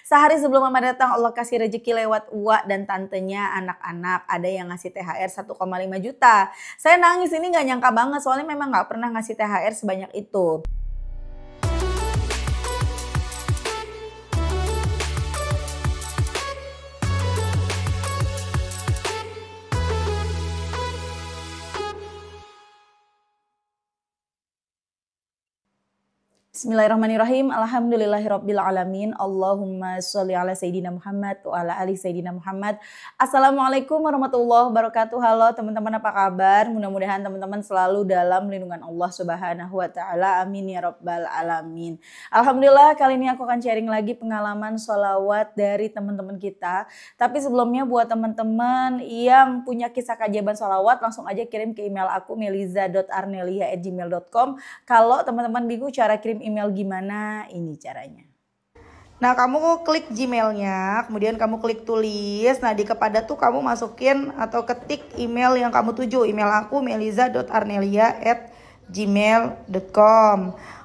Sehari sebelum mama datang Allah kasih rezeki lewat uak dan tantenya anak-anak. Ada yang ngasih THR 1,5 juta. Saya nangis ini nggak nyangka banget soalnya memang nggak pernah ngasih THR sebanyak itu. Bismillahirrahmanirrahim. Alhamdulillahirabbil alamin. Allahumma sholli ala sayidina Muhammad wa ala ali sayidina Muhammad. Assalamualaikum warahmatullahi wabarakatuh. Halo teman-teman, apa kabar? Mudah-mudahan teman-teman selalu dalam lindungan Allah Subhanahu wa taala. Amin ya rabbal alamin. Alhamdulillah kali ini aku akan sharing lagi pengalaman sholawat dari teman-teman kita. Tapi sebelumnya buat teman-teman yang punya kisah keajaiban sholawat langsung aja kirim ke email aku meliza.arnelia@gmail.com. Kalau teman-teman bingung cara kirim email gimana, ini caranya. Nah, kamu klik Gmailnya, kemudian kamu klik tulis. Nah, di kepada tuh kamu masukin atau ketik email yang kamu tuju. Email aku meliza.arnelia@gmail.com.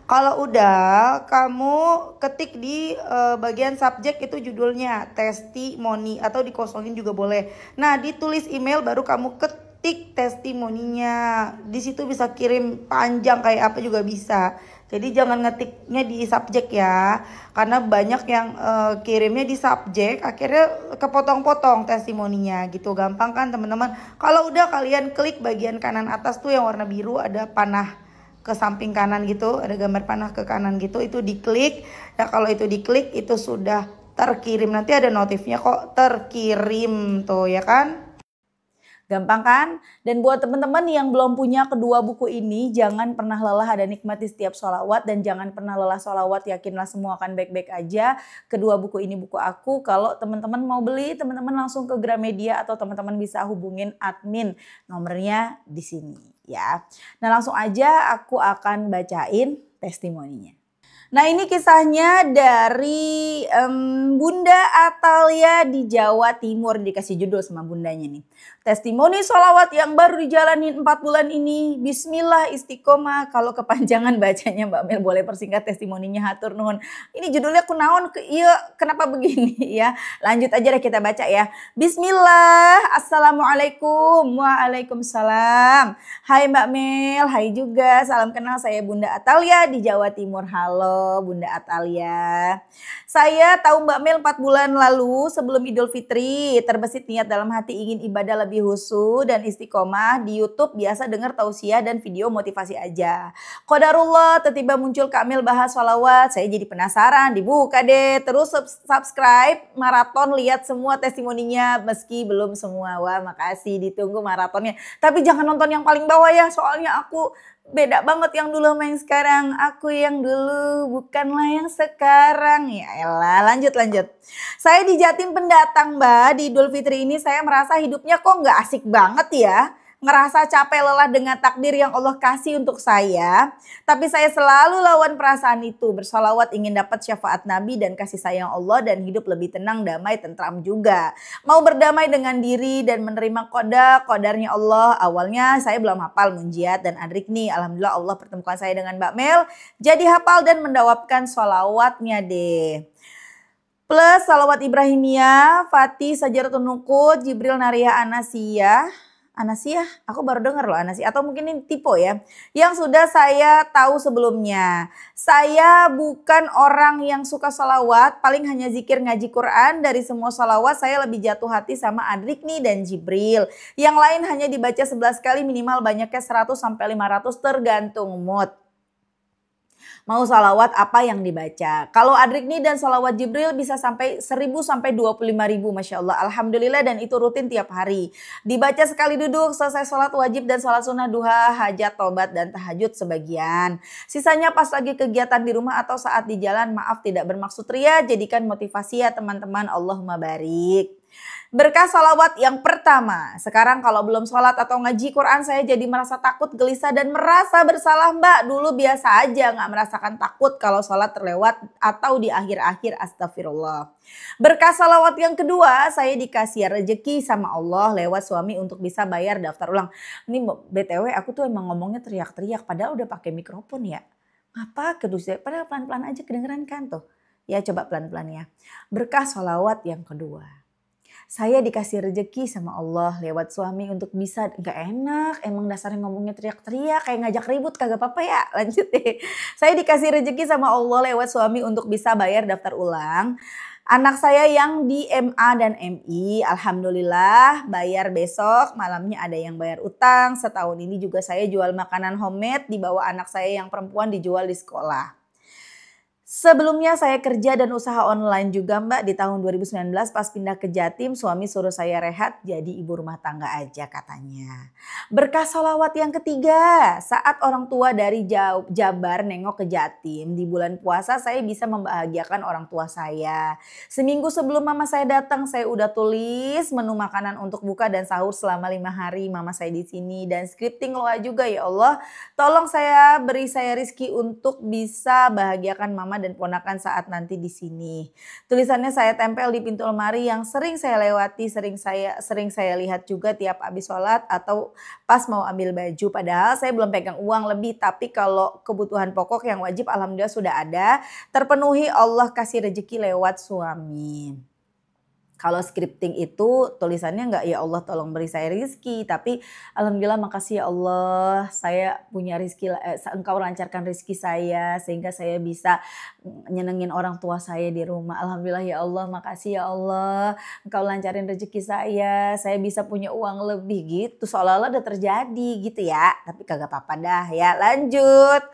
Kalau udah, kamu ketik di bagian subjek itu judulnya testimoni atau dikosongin juga boleh. Nah, ditulis email baru kamu ketik testimoninya. Di situ bisa kirim panjang kayak apa juga bisa. Jadi jangan ngetiknya di subjek ya, karena banyak yang kirimnya di subjek, akhirnya kepotong-potong testimoninya gitu. Gampang kan teman-teman? Kalau udah kalian klik bagian kanan atas tuh yang warna biru ada panah ke samping kanan gitu, ada gambar panah ke kanan gitu, itu diklik. Nah kalau itu diklik itu sudah terkirim, nanti ada notifnya kok terkirim tuh ya kan? Gampang kan? Dan buat teman-teman yang belum punya kedua buku ini, jangan pernah lelah ada nikmati setiap sholawat dan jangan pernah lelah sholawat, yakinlah semua akan baik-baik aja. Kedua buku ini buku aku, kalau teman-teman mau beli, teman-teman langsung ke Gramedia atau teman-teman bisa hubungin admin, nomornya di sini ya. Nah langsung aja aku akan bacain testimoninya. Nah ini kisahnya dari Bunda Atalia di Jawa Timur, dikasih judul sama bundanya nih. Testimoni sholawat yang baru dijalanin 4 bulan ini, bismillah istiqomah. Kalau kepanjangan bacanya Mbak Mel boleh persingkat testimoninya, hatur nuhun. Ini judulnya kunaon, iya kenapa begini ya. Lanjut aja deh kita baca ya. Bismillah, assalamualaikum, waalaikumsalam. Hai Mbak Mel, hai juga, salam kenal, saya Bunda Atalia di Jawa Timur. Halo Bunda Atalia. Saya tahu Mbak Mel 4 bulan lalu sebelum Idul Fitri, terbesit niat dalam hati ingin ibadah lebih khusyuk dan istiqomah. Di YouTube biasa dengar tausiah dan video motivasi aja. Qadarullah tiba-tiba muncul Kak Mel bahas sholawat, saya jadi penasaran, dibuka deh. Terus subscribe, maraton lihat semua testimoninya meski belum semua. Wah makasih, ditunggu maratonnya. Tapi jangan nonton yang paling bawah ya, soalnya aku beda banget yang dulu sama yang sekarang. Aku yang dulu bukanlah yang sekarang. Ya elah, lanjut. Saya di Jatim pendatang Mbak. Di Idul Fitri ini saya merasa hidupnya kok nggak asik banget ya. Ngerasa capek lelah dengan takdir yang Allah kasih untuk saya. Tapi saya selalu lawan perasaan itu. Bersolawat ingin dapat syafaat Nabi dan kasih sayang Allah dan hidup lebih tenang, damai, tentram juga. Mau berdamai dengan diri dan menerima kodarnya Allah. Awalnya saya belum hafal munjiat dan adrik nih. Alhamdulillah Allah pertemukan saya dengan Mbak Mel. Jadi hafal dan mendawapkan sholawatnya deh. Plus salawat Ibrahimiyah, Fatih, Sajaratun Nuqud, Jibril, Nariyah, Anasiyah, aku baru dengar loh Anasiyah, atau mungkin ini tipe ya, yang sudah saya tahu sebelumnya. Saya bukan orang yang suka salawat, paling hanya zikir ngaji Quran. Dari semua salawat saya lebih jatuh hati sama Adrikni dan Jibril. Yang lain hanya dibaca 11 kali, minimal banyaknya 100 sampai 500 tergantung mood. Mau salawat apa yang dibaca. Kalau Adrikni dan salawat Jibril bisa sampai 1000 sampai 25.000, Masya Allah. Alhamdulillah, dan itu rutin tiap hari. Dibaca sekali duduk, selesai sholat wajib dan sholat sunnah duha, hajat, tobat, dan tahajud sebagian. Sisanya pas lagi kegiatan di rumah atau saat di jalan, maaf tidak bermaksud ria, jadikan motivasi ya teman-teman. Allahumma barik. Berkah salawat yang pertama. Sekarang kalau belum sholat atau ngaji Quran saya jadi merasa takut, gelisah dan merasa bersalah Mbak. Dulu biasa aja gak merasakan takut kalau sholat terlewat atau di akhir-akhir, astagfirullah. Berkah salawat yang kedua, saya dikasih rezeki sama Allah lewat suami untuk bisa bayar daftar ulang. Ini BTW aku tuh emang ngomongnya teriak-teriak padahal udah pakai mikrofon ya. Ngapa kedusnya? Padahal pelan-pelan aja kedengeran kan tuh. Ya coba pelan-pelan ya. Berkah sholawat yang kedua. Saya dikasih rejeki sama Allah lewat suami untuk bisa nggak enak, emang dasarnya ngomongnya teriak-teriak kayak ngajak ribut kagak apa-apa ya. Lanjut deh. Saya dikasih rejeki sama Allah lewat suami untuk bisa bayar daftar ulang. Anak saya yang di MA dan MI, alhamdulillah bayar besok, malamnya ada yang bayar utang. Setahun ini juga saya jual makanan homemade, dibawa anak saya yang perempuan dijual di sekolah. Sebelumnya saya kerja dan usaha online juga Mbak di tahun 2019 pas pindah ke Jatim suami suruh saya rehat jadi ibu rumah tangga aja katanya. Berkah sholawat yang ketiga saat orang tua dari Jabar nengok ke Jatim di bulan puasa saya bisa membahagiakan orang tua saya. Seminggu sebelum mama saya datang saya udah tulis menu makanan untuk buka dan sahur selama 5 hari mama saya di sini dan scripting doa juga ya Allah. Tolong beri saya rizki untuk bisa bahagiakan mama dan ponakan saat nanti di sini. Tulisannya saya tempel di pintu lemari yang sering saya lewati, sering saya lihat juga tiap habis sholat atau pas mau ambil baju. Padahal saya belum pegang uang lebih, tapi kalau kebutuhan pokok yang wajib alhamdulillah sudah ada, terpenuhi Allah kasih rezeki lewat suami. Kalau scripting itu tulisannya nggak ya Allah tolong beri saya rizki. Tapi alhamdulillah makasih ya Allah saya punya rizki, engkau lancarkan rizki saya sehingga saya bisa nyenengin orang tua saya di rumah. Alhamdulillah ya Allah makasih ya Allah engkau lancarin rezeki saya bisa punya uang lebih gitu. Seolah-olah udah terjadi gitu ya. Tapi kagak apa-apa dah ya lanjut.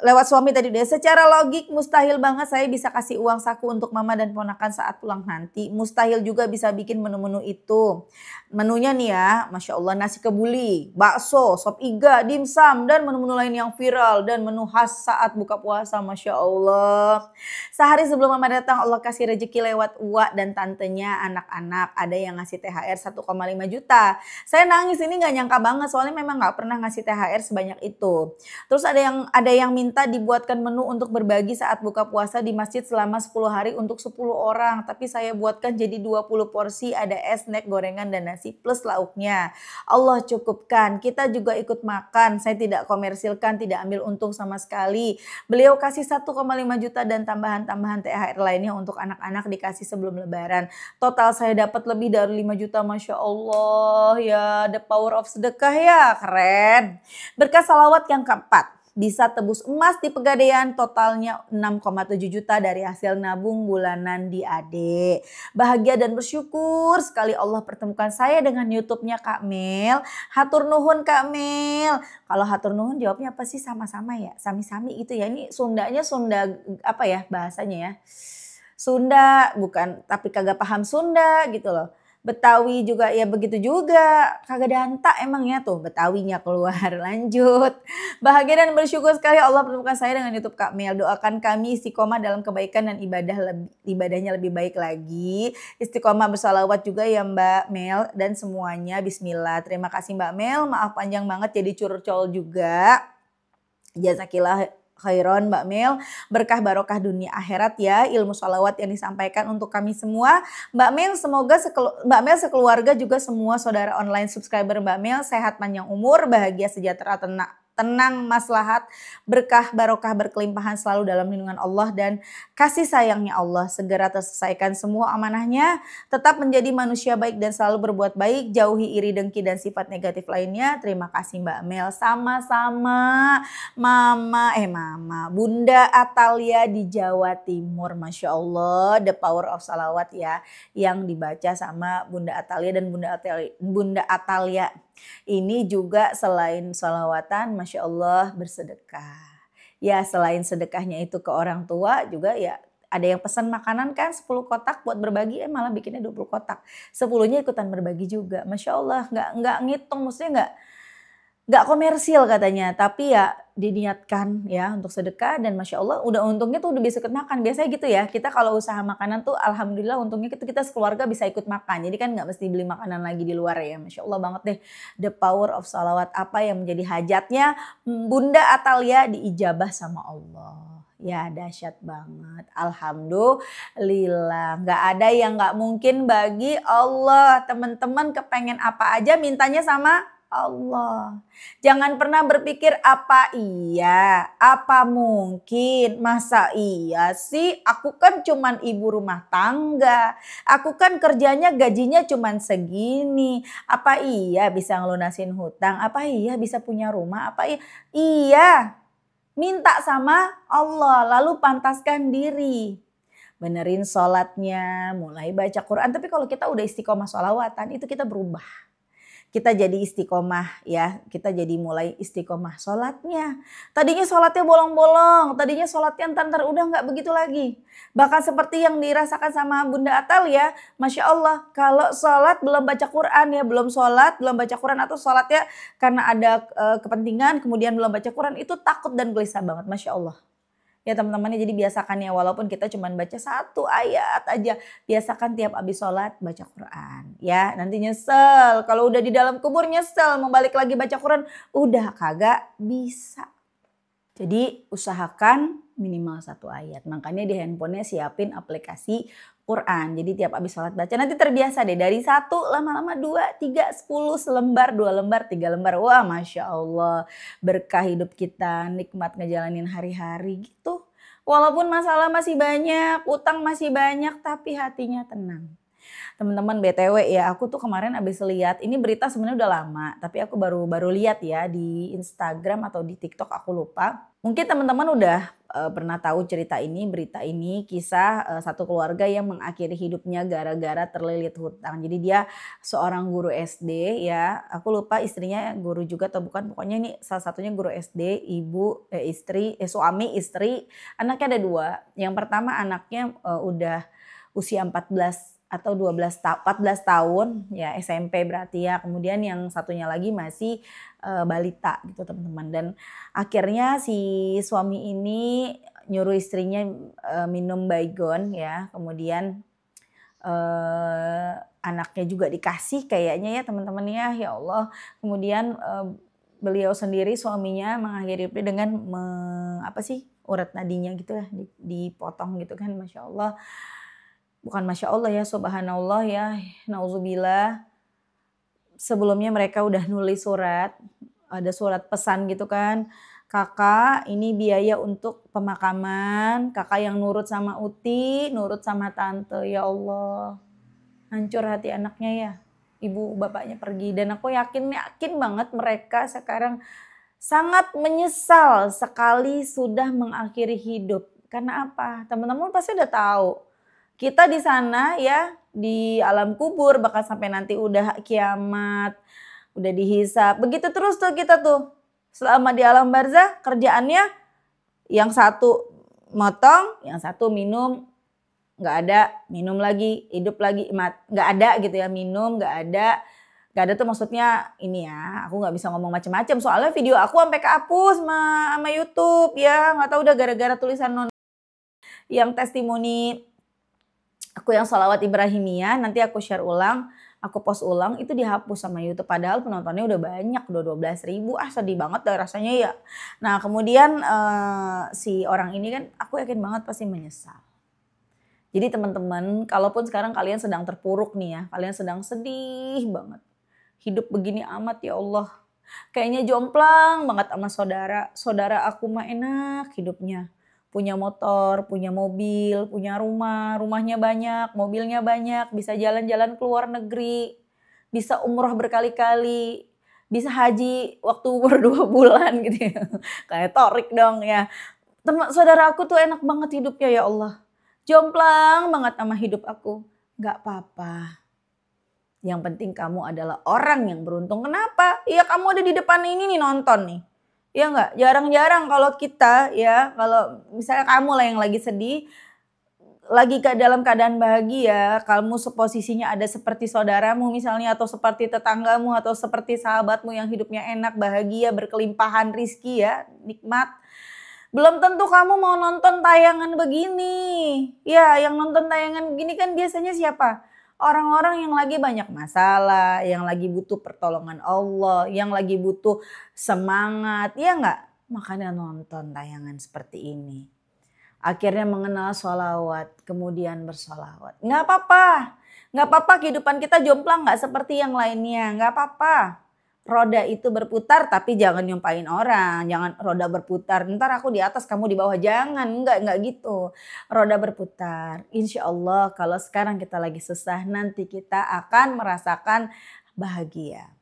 Lewat suami tadi deh. Secara logik mustahil banget saya bisa kasih uang saku untuk mama dan ponakan saat pulang nanti. Mustahil juga bisa bikin menu-menu itu. Menunya nih ya, Masya Allah nasi kebuli, bakso, sop iga, dimsum, dan menu-menu lain yang viral. Dan menu khas saat buka puasa, Masya Allah. Sehari sebelum mama datang Allah kasih rezeki lewat uak dan tantenya anak-anak. Ada yang ngasih THR 1,5 juta. Saya nangis ini gak nyangka banget soalnya memang gak pernah ngasih THR sebanyak itu. Terus ada yang minta dibuatkan menu untuk berbagi saat buka puasa di masjid selama 10 hari untuk 10 orang. Tapi saya buatkan jadi 20 porsi, ada es, snack, gorengan, dan nasi plus lauknya. Allah cukupkan, kita juga ikut makan. Saya tidak komersilkan, tidak ambil untung sama sekali. Beliau kasih 1,5 juta dan tambahan-tambahan THR lainnya untuk anak-anak dikasih sebelum lebaran. Total saya dapat lebih dari 5 juta, Masya Allah ya, the power of sedekah ya, keren. Berkah salawat yang keempat. Bisa tebus emas di Pegadaian totalnya 6,7 juta dari hasil nabung bulanan di AD. Bahagia dan bersyukur sekali Allah pertemukan saya dengan YouTube-nya Kak Mel. Hatur nuhun Kak Mel. Kalau hatur nuhun jawabnya apa sih sama-sama ya? Sami-sami gitu ya. Ini Sundanya Sunda apa ya bahasanya ya? Sunda bukan tapi kagak paham Sunda gitu loh. Betawi juga ya begitu juga. Kagak danta emang ya tuh Betawinya keluar. Lanjut. Bahagia dan bersyukur sekali Allah pertemukan saya dengan YouTube Kak Mel. Doakan kami istiqomah dalam kebaikan dan ibadahnya lebih baik lagi. Istiqomah bersalawat juga ya Mbak Mel dan semuanya. Bismillah. Terima kasih Mbak Mel. Maaf panjang banget jadi curcol juga. Jazakillah khairon Mbak Mel, berkah barokah dunia akhirat ya ilmu sholawat yang disampaikan untuk kami semua. Mbak Mel semoga Mbak Mel sekeluarga juga semua saudara online subscriber Mbak Mel sehat panjang umur, bahagia sejahtera tenang maslahat, berkah barokah berkelimpahan selalu dalam lindungan Allah dan kasih sayangnya Allah. Segera terselesaikan semua amanahnya, tetap menjadi manusia baik dan selalu berbuat baik, jauhi iri dengki dan sifat negatif lainnya. Terima kasih Mbak Mel. Sama-sama Mama Bunda Atalia di Jawa Timur. Masya Allah the power of salawat ya yang dibaca sama Bunda Atalia dan Bunda Atalia. Ini juga selain sholawatan Masya Allah bersedekah. Ya selain sedekahnya itu ke orang tua juga ya ada yang pesan makanan kan 10 kotak buat berbagi malah bikinnya 20 kotak. 10-nya ikutan berbagi juga. Masya Allah nggak ngitung maksudnya nggak komersil katanya, tapi ya diniatkan ya untuk sedekah dan Masya Allah udah untungnya tuh udah bisa ikut makan. Biasanya gitu ya, kita kalau usaha makanan tuh alhamdulillah untungnya kita sekeluarga bisa ikut makan. Jadi kan nggak mesti beli makanan lagi di luar ya. Masya Allah banget deh the power of salawat apa yang menjadi hajatnya Bunda Atalia diijabah sama Allah. Ya dahsyat banget. Alhamdulillah. Gak ada yang gak mungkin bagi Allah. Teman-teman kepengen apa aja mintanya sama Allah. Jangan pernah berpikir apa iya, apa mungkin, masa iya sih, aku kan cuman ibu rumah tangga, aku kan kerjanya gajinya cuman segini, apa iya bisa ngelunasin hutang, apa iya bisa punya rumah, apa iya, iya minta sama Allah lalu pantaskan diri. Benerin sholatnya, mulai baca Quran. Tapi kalau kita udah istiqomah sholawatan itu kita berubah. Kita jadi istiqomah ya, kita jadi mulai istiqomah sholatnya. Tadinya sholatnya bolong-bolong, tadinya sholatnya ntar udah nggak begitu lagi. Bahkan seperti yang dirasakan sama Bunda Atal ya, Masya Allah kalau sholat belum baca Quran ya, belum sholat, belum baca Quran atau sholatnya karena ada kepentingan kemudian belum baca Quran itu takut dan gelisah banget, Masya Allah. Ya teman-teman jadi biasakan ya walaupun kita cuma baca satu ayat aja. Biasakan tiap habis sholat baca Quran. Ya nanti nyesel. Kalau udah di dalam kubur nyesel. Mau balik lagi baca Quran. Udah kagak bisa. Jadi usahakan minimal satu ayat. Makanya di handphonenya siapin aplikasi Quran. Jadi tiap habis sholat baca. Nanti terbiasa deh. Dari 1 lama-lama 2, 3, 10 selembar, 2 lembar, 3 lembar. Wah Masya Allah. Berkah hidup kita. Nikmat ngejalanin hari-hari gitu. Walaupun masalah masih banyak. Utang masih banyak. Tapi hatinya tenang. Teman-teman BTW ya, aku tuh kemarin abis lihat, ini berita sebenarnya udah lama, tapi aku baru lihat ya di Instagram atau di TikTok aku lupa. Mungkin teman-teman udah pernah tahu cerita ini, berita ini, kisah satu keluarga yang mengakhiri hidupnya gara-gara terlilit hutang. Jadi dia seorang guru SD ya, aku lupa istrinya guru juga atau bukan, pokoknya ini salah satunya guru SD, suami, istri, anaknya ada 2. Yang pertama anaknya udah usia 14 atau 14 tahun ya SMP berarti ya. Kemudian yang satunya lagi masih balita gitu teman-teman. Dan akhirnya si suami ini nyuruh istrinya minum Baygon ya. Kemudian anaknya juga dikasih kayaknya ya teman-teman ya Allah. Kemudian beliau sendiri suaminya mengakhiri hidup dengan urat nadinya gitu ya dipotong gitu kan, Masya Allah. Bukan Masya Allah ya, subhanallah ya, nauzubillah. Sebelumnya mereka udah nulis surat, ada surat pesan gitu kan. Kakak ini biaya untuk pemakaman, kakak yang nurut sama Uti, nurut sama tante, ya Allah. Hancur hati anaknya ya, ibu bapaknya pergi. Dan aku yakin banget mereka sekarang sangat menyesal sekali sudah mengakhiri hidup. Karena apa? Teman-teman pasti udah tahu. Kita di sana ya di alam kubur bahkan sampai nanti udah kiamat, udah dihisab. Begitu terus tuh kita tuh. Selama di alam barzah kerjaannya yang satu motong, yang satu minum, nggak ada, minum lagi, hidup lagi, nggak ada gitu ya, minum nggak ada. Nggak ada tuh maksudnya ini ya, aku nggak bisa ngomong macam-macam soalnya video aku sampai kehapus sama YouTube ya, nggak tahu udah gara-gara tulisan yang testimoni aku yang sholawat Ibrahimiyah, nanti aku share ulang, aku post ulang, itu dihapus sama YouTube. Padahal penontonnya udah banyak, udah 12.000, sedih banget deh rasanya ya. Nah kemudian si orang ini kan aku yakin banget pasti menyesal. Jadi teman-teman, kalaupun sekarang kalian sedang terpuruk nih ya, kalian sedang sedih banget. Hidup begini amat ya Allah. Kayaknya jomplang banget sama saudara. Saudara aku mah enak hidupnya. Punya motor, punya mobil, punya rumah, rumahnya banyak, mobilnya banyak, bisa jalan-jalan ke luar negeri, bisa umroh berkali-kali, bisa haji waktu umur 2 bulan gitu ya. Kayak Torik dong ya. Saudara aku tuh enak banget hidupnya ya Allah. Jomplang banget sama hidup aku. Gak apa-apa. Yang penting kamu adalah orang yang beruntung. Kenapa? Iya kamu ada di depan ini nih nonton nih. Ya enggak, jarang-jarang kalau kita ya, kalau misalnya kamu lah yang lagi sedih, lagi dalam keadaan bahagia, kamu posisinya ada seperti saudaramu misalnya, atau seperti tetanggamu, atau seperti sahabatmu yang hidupnya enak, bahagia, berkelimpahan rizki ya, nikmat. Belum tentu kamu mau nonton tayangan begini. Ya, yang nonton tayangan begini kan biasanya siapa? Orang-orang yang lagi banyak masalah, yang lagi butuh pertolongan Allah, yang lagi butuh semangat, ya enggak? Makanya nonton tayangan seperti ini. Akhirnya mengenal sholawat, kemudian bersolawat. Enggak apa-apa, enggak apa-apa kehidupan kita jomplang enggak seperti yang lainnya, enggak apa-apa. roda itu berputar tapi jangan nyumpain orang. Jangan roda berputar, ntar aku di atas kamu di bawah. Jangan, enggak gitu. Roda berputar. Insya Allah kalau sekarang kita lagi susah, nanti kita akan merasakan bahagia.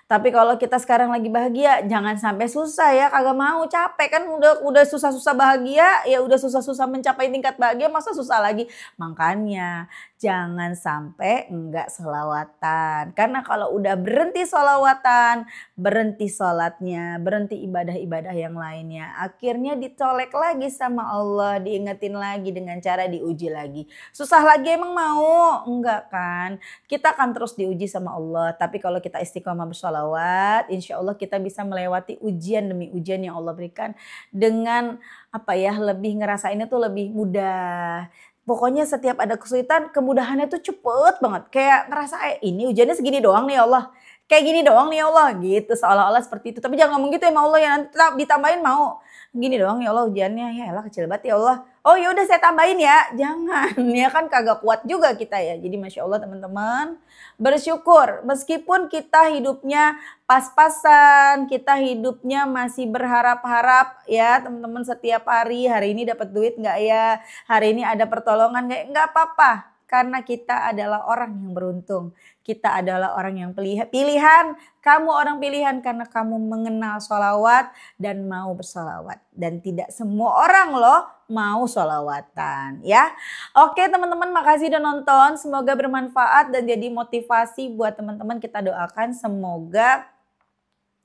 Tapi kalau kita sekarang lagi bahagia, jangan sampai susah ya, kagak mau, capek kan udah susah-susah bahagia, ya udah susah-susah mencapai tingkat bahagia, masa susah lagi. Makanya jangan sampai enggak sholawatan. Karena kalau udah berhenti sholawatan, berhenti sholatnya, berhenti ibadah-ibadah yang lainnya, akhirnya dicolek lagi sama Allah, diingetin lagi dengan cara diuji lagi. Susah lagi emang mau? Enggak kan? Kita akan terus diuji sama Allah. Tapi kalau kita istiqomah bersolawat, insya Allah kita bisa melewati ujian demi ujian yang Allah berikan dengan lebih ngerasainnya tuh lebih mudah. Pokoknya setiap ada kesulitan, kemudahannya tuh cepet banget. Kayak ngerasa ini ujiannya segini doang nih ya Allah. Kayak gini doang nih ya Allah gitu, seolah-olah seperti itu. Tapi jangan ngomong gitu ya sama Allah ya, nanti ditambahin mau. Gini doang ya Allah ujiannya, ya Allah kecil banget ya Allah. Oh ya udah saya tambahin ya, jangan ya kan kagak kuat juga kita ya. Jadi Masya Allah teman-teman, bersyukur meskipun kita hidupnya pas-pasan, kita hidupnya masih berharap-harap ya teman-teman setiap hari ini dapat duit nggak ya, hari ini ada pertolongan nggak apa-apa. Karena kita adalah orang yang beruntung. Kita adalah orang yang pilihan. Kamu orang pilihan karena kamu mengenal sholawat dan mau bersolawat. Dan tidak semua orang loh mau sholawatan ya. Oke teman-teman, makasih udah nonton. Semoga bermanfaat dan jadi motivasi buat teman-teman. Kita doakan semoga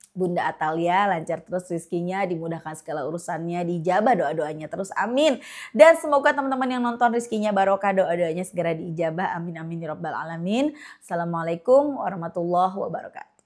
Bunda Atalia lancar terus rezekinya, dimudahkan segala urusannya, dijabah doa-doanya terus, amin. Dan semoga teman-teman yang nonton rezekinya barokah, doa-doanya segera diijabah, amin amin ya rabbal alamin. Assalamualaikum warahmatullahi wabarakatuh.